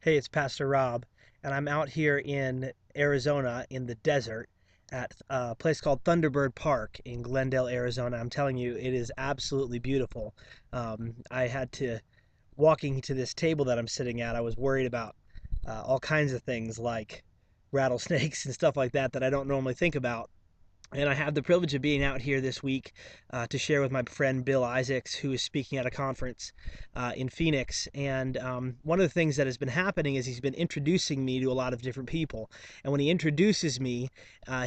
Hey, it's Pastor Rob, and I'm out here in Arizona in the desert at a place called Thunderbird Park in Glendale, Arizona. I'm telling you, it is absolutely beautiful. I had to, walking to this table that I'm sitting at, I was worried about all kinds of things like rattlesnakes and stuff like that that I don't normally think about. And I have the privilege of being out here this week to share with my friend Bill Isaacs, who is speaking at a conference in Phoenix. And one of the things that has been happening is he's been introducing me to a lot of different people. And when he introduces me,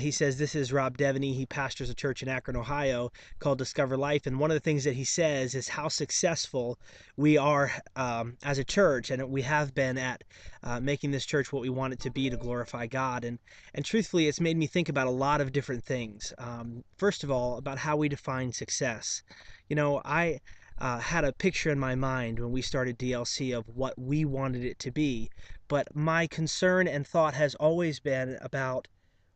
he says, "This is Rob Deveney." He pastors a church in Akron, Ohio called Discover Life. And one of the things that he says is how successful we are as a church, and we have been at making this church what we want it to be to glorify God. And truthfully, it's made me think about a lot of different things. First of all, about how we define success. I had a picture in my mind when we started DLC of what we wanted it to be, but my concern and thought has always been about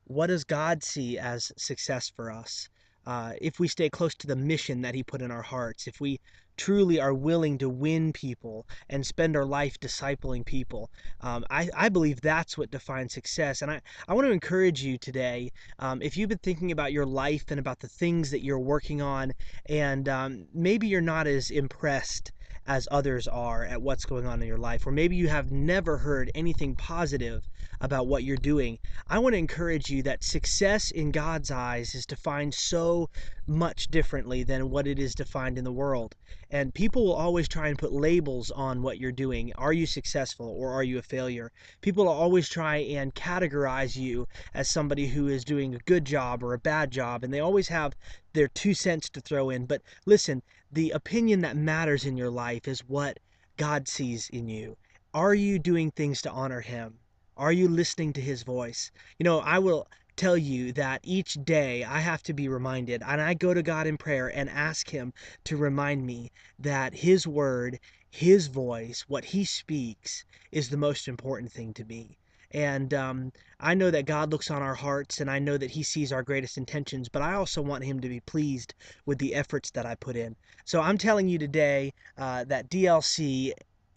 what does God see as success for us? If we stay close to the mission that He put in our hearts, if we truly are willing to win people and spend our life discipling people, I believe that's what defines success. And I want to encourage you today, if you've been thinking about your life and about the things that you're working on, and maybe you're not as impressed as others are at what's going on in your life, or maybe you have never heard anything positive about what you're doing, I want to encourage you that success in God's eyes is defined so much differently than what it is defined in the world. And people will always try and put labels on what you're doing. Are you successful or are you a failure? People will always try and categorize you as somebody who is doing a good job or a bad job, and they always have their 2 cents to throw in. But listen, the opinion that matters in your life is what God sees in you. Are you doing things to honor Him? Are you listening to His voice? I will tell you that each day I have to be reminded, and I go to God in prayer and ask Him to remind me that His word, His voice, what He speaks is the most important thing to me. And I know that God looks on our hearts, and I know that He sees our greatest intentions, but I also want Him to be pleased with the efforts that I put in. So I'm telling you today that DLC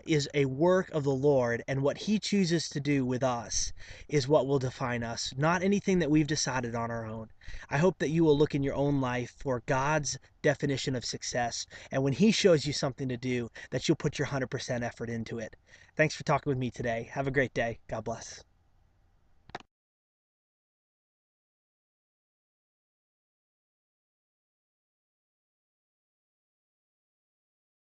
is a work of the Lord, and what He chooses to do with us is what will define us, not anything that we've decided on our own. I hope that you will look in your own life for God's definition of success, and when He shows you something to do, that you'll put your 100% effort into it. Thanks for talking with me today. Have a great day. God bless.